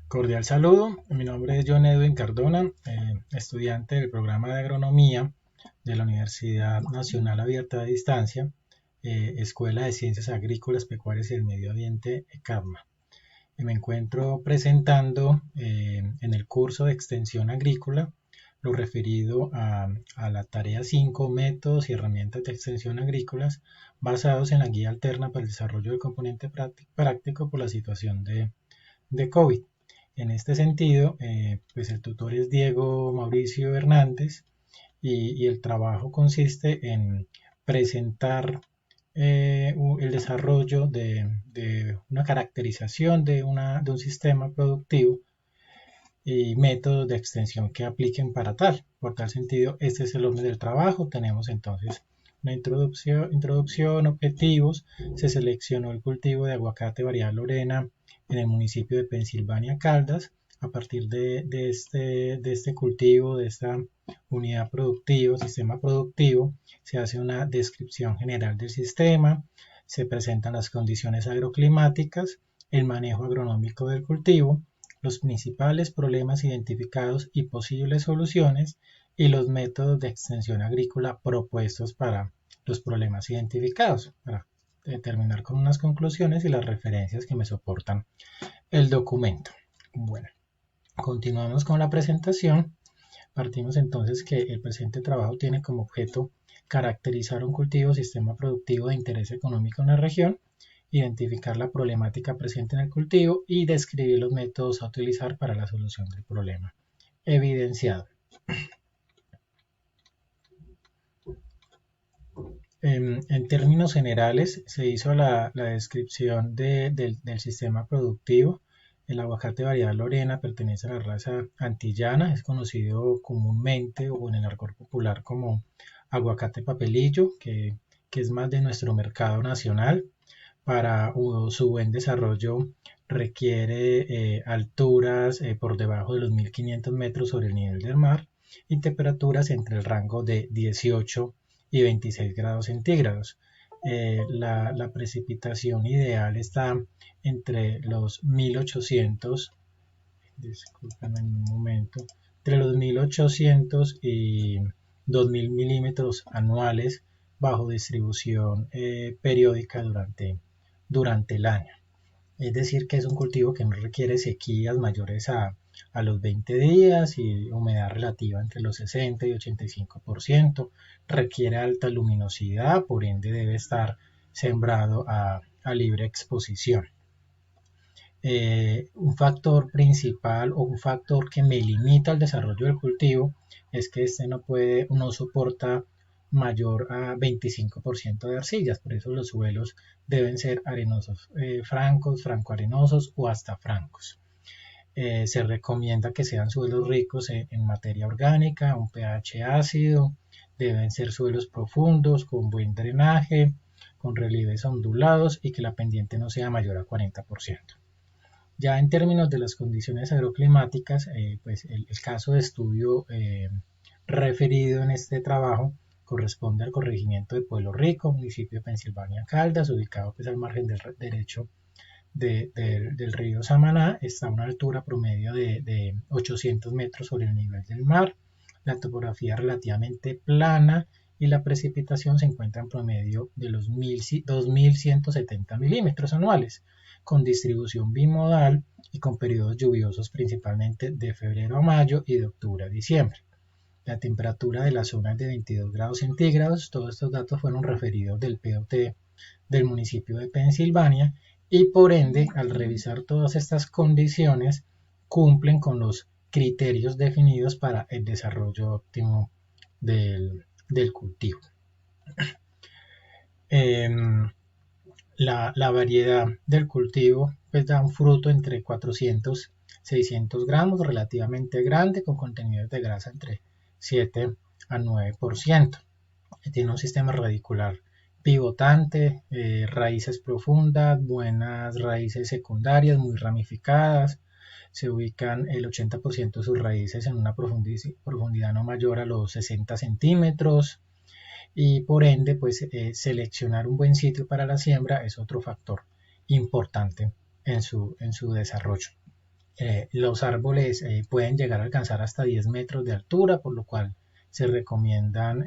Cordial saludo, mi nombre es John Edwin Cardona, estudiante del programa de agronomía de la Universidad Nacional Abierta de Distancia, Escuela de Ciencias Agrícolas, Pecuarias y del Medio Ambiente, ECADMA. Me encuentro presentando en el curso de extensión agrícola lo referido a la tarea 5, métodos y herramientas de extensión agrícolas basados en la guía alterna para el desarrollo del componente práctico por la situación de COVID. En este sentido, pues el tutor es Diego Mauricio Hernández y el trabajo consiste en presentar el desarrollo de una caracterización de un sistema productivo y métodos de extensión que apliquen para tal. Por tal sentido, este es el orden del trabajo. Tenemos entonces una introducción, objetivos. Se seleccionó el cultivo de aguacate variedad Lorena en el municipio de Pensilvania, Caldas. A partir de este cultivo, de esta unidad productiva, sistema productivo, se hace una descripción general del sistema, se presentan las condiciones agroclimáticas, el manejo agronómico del cultivo, los principales problemas identificados y posibles soluciones y los métodos de extensión agrícola propuestos para los problemas identificados, para terminar con unas conclusiones y las referencias que me soportan el documento. Bueno, continuamos con la presentación. Partimos entonces que el presente trabajo tiene como objeto caracterizar un cultivo o sistema productivo de interés económico en la región, identificar la problemática presente en el cultivo y describir los métodos a utilizar para la solución del problema evidenciado. En términos generales, se hizo la descripción del sistema productivo. El aguacate variedad Lorena pertenece a la raza antillana, es conocido comúnmente o en el argot popular como aguacate papelillo, que es más de nuestro mercado nacional. Para su buen desarrollo requiere alturas por debajo de los 1500 metros sobre el nivel del mar y temperaturas entre el rango de 18 y 26 grados centígrados. La precipitación ideal está entre los 1800, disculpen un momento, entre los 1800 y 2000 milímetros anuales bajo distribución periódica durante el año. Es decir, que es un cultivo que no requiere sequías mayores a los 20 días y humedad relativa entre los 60 y 85%. Requiere alta luminosidad, por ende debe estar sembrado a libre exposición. Un factor principal o un factor que me limita el desarrollo del cultivo es que este no soporta mayor a 25% de arcillas, por eso los suelos deben ser arenosos francos, francoarenosos o hasta francos. Se recomienda que sean suelos ricos en materia orgánica, un pH ácido, deben ser suelos profundos, con buen drenaje, con relieves ondulados y que la pendiente no sea mayor a 40%. Ya en términos de las condiciones agroclimáticas, pues el caso de estudio referido en este trabajo corresponde al corregimiento de Pueblo Rico, municipio de Pensilvania Caldas, ubicado pues al margen del derecho del río Samaná. Está a una altura promedio de 800 metros sobre el nivel del mar. La topografía es relativamente plana y la precipitación se encuentra en promedio de los 2170 milímetros anuales, con distribución bimodal y con periodos lluviosos principalmente de febrero a mayo y de octubre a diciembre. La temperatura de la zona es de 22 grados centígrados. Todos estos datos fueron referidos del POT del municipio de Pensilvania y por ende, al revisar todas estas condiciones, cumplen con los criterios definidos para el desarrollo óptimo del cultivo. La variedad del cultivo pues da un fruto entre 400 600 gramos, relativamente grande, con contenidos de grasa entre 7 a 9%. Tiene un sistema radicular pivotante, raíces profundas, buenas raíces secundarias muy ramificadas. Se ubican el 80% de sus raíces en una profundidad no mayor a los 60 centímetros y por ende pues seleccionar un buen sitio para la siembra es otro factor importante en su desarrollo. Los árboles pueden llegar a alcanzar hasta 10 metros de altura, por lo cual se recomiendan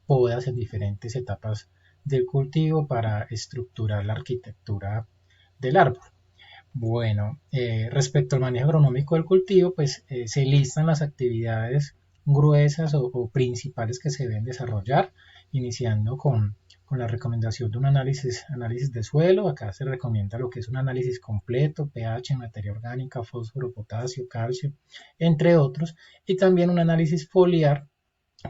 podas en diferentes etapas del cultivo para estructurar la arquitectura del árbol. Bueno, respecto al manejo agronómico del cultivo, pues se listan las actividades gruesas o principales que se deben desarrollar, iniciando con la recomendación de un análisis de suelo. Acá se recomienda lo que es un análisis completo, pH, materia orgánica, fósforo, potasio, calcio, entre otros, y también un análisis foliar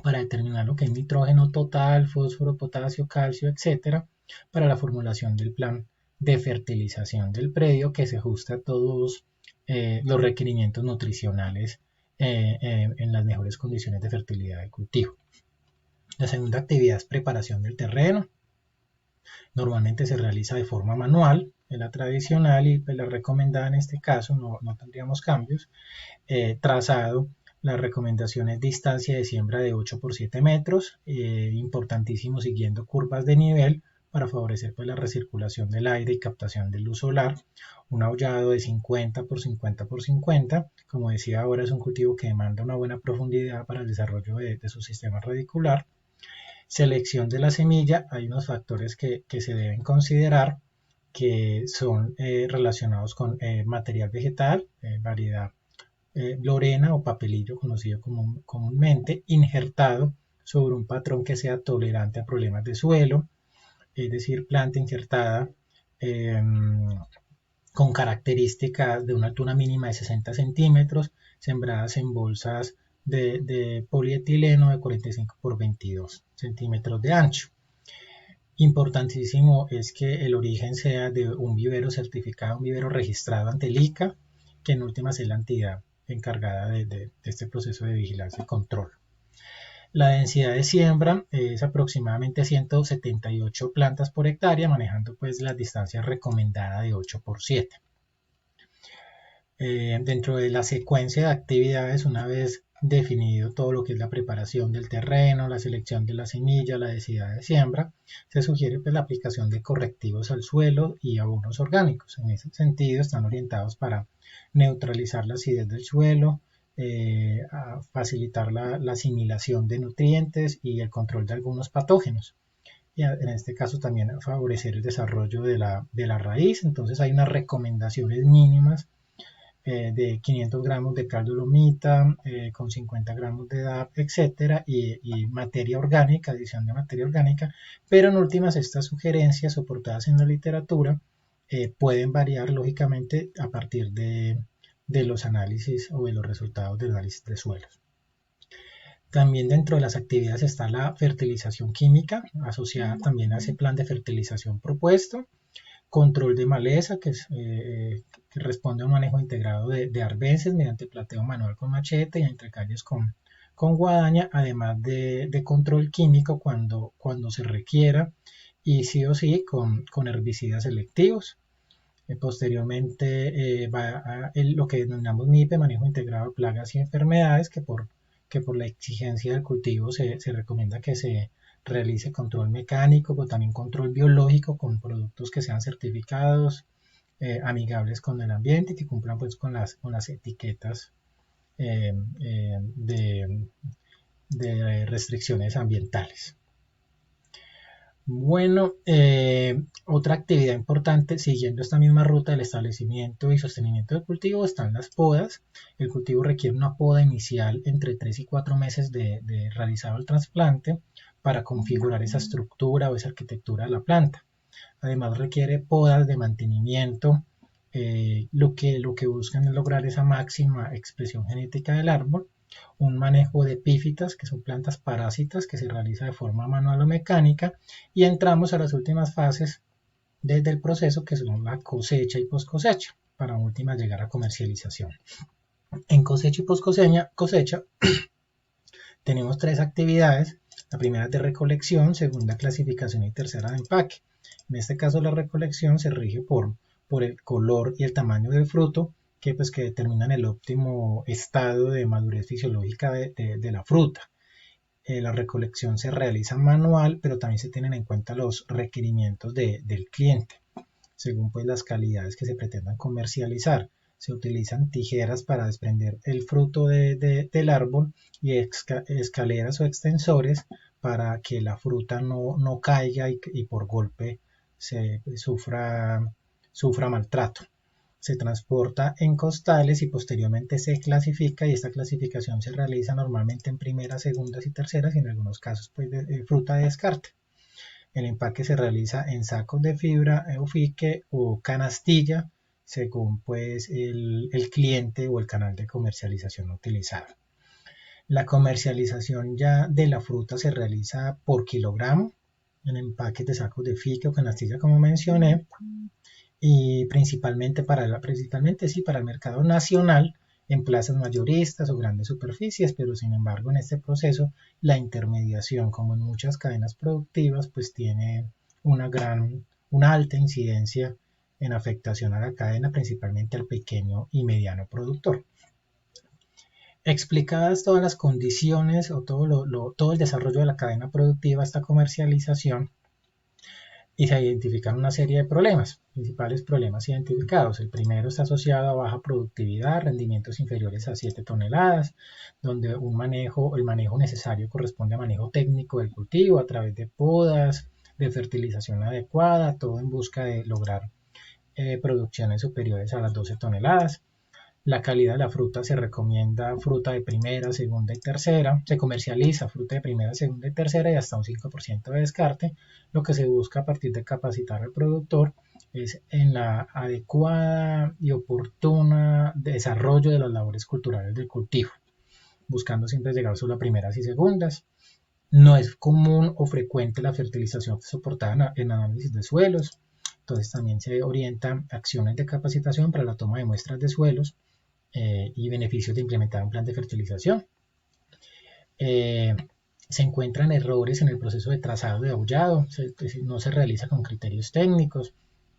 para determinar lo que es nitrógeno total, fósforo, potasio, calcio, etcétera, para la formulación del plan de fertilización del predio que se ajusta a todos los requerimientos nutricionales en las mejores condiciones de fertilidad del cultivo. La segunda actividad es preparación del terreno. Normalmente se realiza de forma manual, es la tradicional y pues, la recomendada en este caso, no tendríamos cambios. Trazado, la recomendación es distancia de siembra de 8 por 7 metros, importantísimo siguiendo curvas de nivel para favorecer pues, la recirculación del aire y captación de luz solar. Un aullado de 50 por 50 por 50, como decía ahora, es un cultivo que demanda una buena profundidad para el desarrollo de su sistema radicular. Selección de la semilla, hay unos factores que se deben considerar que son relacionados con material vegetal, variedad lorena o papelillo conocido comúnmente, injertado sobre un patrón que sea tolerante a problemas de suelo, es decir, planta injertada con características de una altura mínima de 60 centímetros, sembradas en bolsas de polietileno de 45 por 22 centímetros de ancho. Importantísimo es que el origen sea de un vivero certificado, un vivero registrado ante el ICA, que en últimas es la entidad encargada de este proceso de vigilancia y control. La densidad de siembra es aproximadamente 178 plantas por hectárea, manejando pues la distancia recomendada de 8 por 7. Dentro de la secuencia de actividades, una vez definido todo lo que es la preparación del terreno, la selección de la semilla, la densidad de siembra, se sugiere pues, la aplicación de correctivos al suelo y abonos orgánicos. En ese sentido, están orientados para neutralizar la acidez del suelo, a facilitar la asimilación de nutrientes y el control de algunos patógenos. Y en este caso también favorecer el desarrollo de la raíz. Entonces hay unas recomendaciones mínimas de 500 gramos de caldo lomita, con 50 gramos de DAP, etcétera, y materia orgánica, adición de materia orgánica, pero en últimas estas sugerencias soportadas en la literatura pueden variar lógicamente a partir de los análisis o de los resultados del análisis de suelos. También dentro de las actividades está la fertilización química, asociada también a ese plan de fertilización propuesto, control de maleza, que responde a un manejo integrado de arbences mediante plateo manual con machete y entre calles con guadaña, además de control químico cuando se requiera y sí o sí con herbicidas selectivos. Posteriormente va lo que denominamos MIPE, manejo integrado de plagas y enfermedades, que por la exigencia del cultivo se recomienda que se realice control mecánico, pero también control biológico con productos que sean certificados, amigables con el ambiente y que cumplan pues con las etiquetas de restricciones ambientales. Bueno, otra actividad importante, siguiendo esta misma ruta del establecimiento y sostenimiento del cultivo, están las podas. El cultivo requiere una poda inicial entre 3 y 4 meses de realizado el trasplante para configurar esa estructura o esa arquitectura de la planta. Además requiere podas de mantenimiento, lo que buscan es lograr esa máxima expresión genética del árbol, un manejo de epífitas, que son plantas parásitas que se realiza de forma manual o mecánica, y entramos a las últimas fases desde el proceso, que son la cosecha y post-cosecha, para última llegar a comercialización. En cosecha y post-cosecha tenemos 3 actividades. La primera es de recolección, segunda clasificación y tercera de empaque. En este caso la recolección se rige por el color y el tamaño del fruto, que determinan el óptimo estado de madurez fisiológica de la fruta. La recolección se realiza manual, pero también se tienen en cuenta los requerimientos del cliente, según pues las calidades que se pretendan comercializar. Se utilizan tijeras para desprender el fruto del árbol y escaleras o extensores para que la fruta no caiga y por golpe se sufra maltrato. Se transporta en costales y posteriormente se clasifica, y esta clasificación se realiza normalmente en primeras, segundas y terceras, y en algunos casos pues, fruta de descarte. El empaque se realiza en sacos de fibra o fique o canastilla según pues el cliente o el canal de comercialización utilizado. La comercialización ya de la fruta se realiza por kilogramo en empaques de sacos de fique o canastilla como mencioné, y principalmente para el mercado nacional en plazas mayoristas o grandes superficies, pero sin embargo en este proceso la intermediación, como en muchas cadenas productivas, pues tiene una alta incidencia en afectación a la cadena, principalmente al pequeño y mediano productor. Explicadas todas las condiciones o todo el desarrollo de la cadena productiva, esta comercialización, y se identifican una serie de problemas, principales problemas identificados. El primero está asociado a baja productividad, rendimientos inferiores a 7 toneladas, donde el manejo necesario corresponde a manejo técnico del cultivo a través de podas, de fertilización adecuada, todo en busca de lograr producciones superiores a las 12 toneladas. La calidad de la fruta: se recomienda fruta de primera, segunda y tercera. Se comercializa fruta de primera, segunda y tercera y hasta un 5% de descarte. Lo que se busca a partir de capacitar al productor es en la adecuada y oportuna desarrollo de las labores culturales del cultivo, buscando siempre llegar solo a primeras y segundas. No es común o frecuente la fertilización soportada en análisis de suelos. Entonces también se orientan acciones de capacitación para la toma de muestras de suelos y beneficios de implementar un plan de fertilización. Se encuentran errores en el proceso de trazado de aullado, no se realiza con criterios técnicos,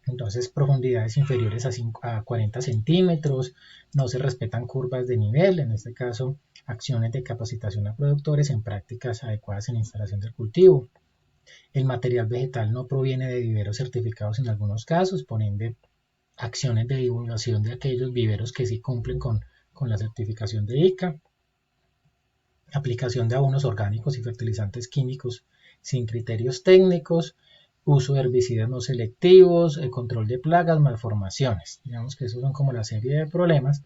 entonces profundidades inferiores a 40 centímetros, no se respetan curvas de nivel, en este caso acciones de capacitación a productores en prácticas adecuadas en la instalación del cultivo. El material vegetal no proviene de viveros certificados en algunos casos, por ende acciones de divulgación de aquellos viveros que sí cumplen con la certificación de ICA, aplicación de abonos orgánicos y fertilizantes químicos sin criterios técnicos, uso de herbicidas no selectivos, el control de plagas, malformaciones. Digamos que esos son como la serie de problemas.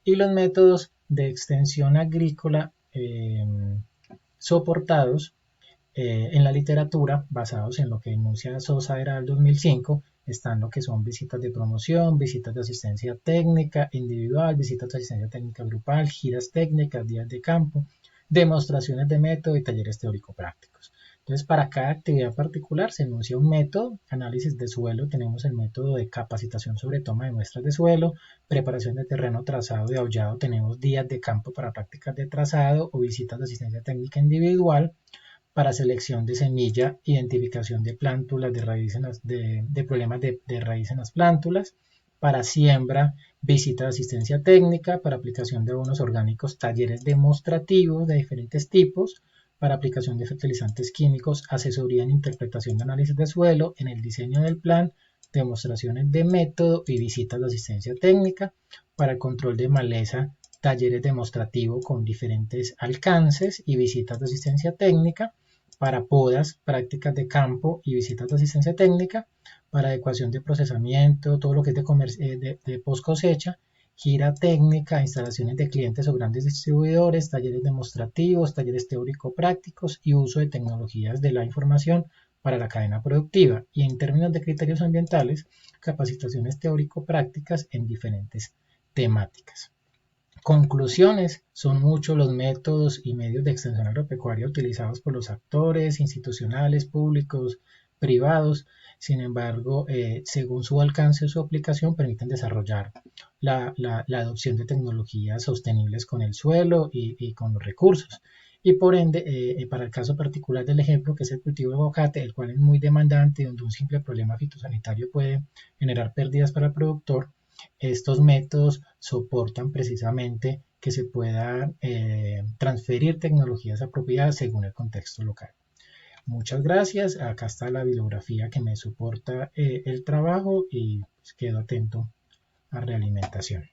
Y los métodos de extensión agrícola soportados en la literatura, basados en lo que enuncia Sosa era el 2005, están lo que son visitas de promoción, visitas de asistencia técnica individual, visitas de asistencia técnica grupal, giras técnicas, días de campo, demostraciones de método y talleres teórico-prácticos. Entonces, para cada actividad particular se enuncia un método. Análisis de suelo: tenemos el método de capacitación sobre toma de muestras de suelo. Preparación de terreno, trazado y aullado: tenemos días de campo para prácticas de trazado o visitas de asistencia técnica individual. Para selección de semilla, identificación de plántulas de raíz de problemas de raíz en las plántulas. Para siembra, visita de asistencia técnica. Para aplicación de abonos orgánicos, talleres demostrativos de diferentes tipos. Para aplicación de fertilizantes químicos, asesoría en interpretación de análisis de suelo, en el diseño del plan, demostraciones de método y visitas de asistencia técnica. Para el control de maleza, talleres demostrativos con diferentes alcances y visitas de asistencia técnica. Para podas, prácticas de campo y visitas de asistencia técnica. Para adecuación de procesamiento, todo lo que es de post cosecha, gira técnica, instalaciones de clientes o grandes distribuidores, talleres demostrativos, talleres teórico-prácticos y uso de tecnologías de la información para la cadena productiva. Y en términos de criterios ambientales, capacitaciones teórico-prácticas en diferentes temáticas. Conclusiones: son muchos los métodos y medios de extensión agropecuaria utilizados por los actores institucionales, públicos, privados. Sin embargo, según su alcance o su aplicación, permiten desarrollar la adopción de tecnologías sostenibles con el suelo y con los recursos. Y por ende, para el caso particular del ejemplo, que es el cultivo de aguacate, el cual es muy demandante, donde un simple problema fitosanitario puede generar pérdidas para el productor, estos métodos soportan precisamente que se puedan transferir tecnologías apropiadas según el contexto local. Muchas gracias. Acá está la bibliografía que me soporta el trabajo y pues, quedo atento a realimentación.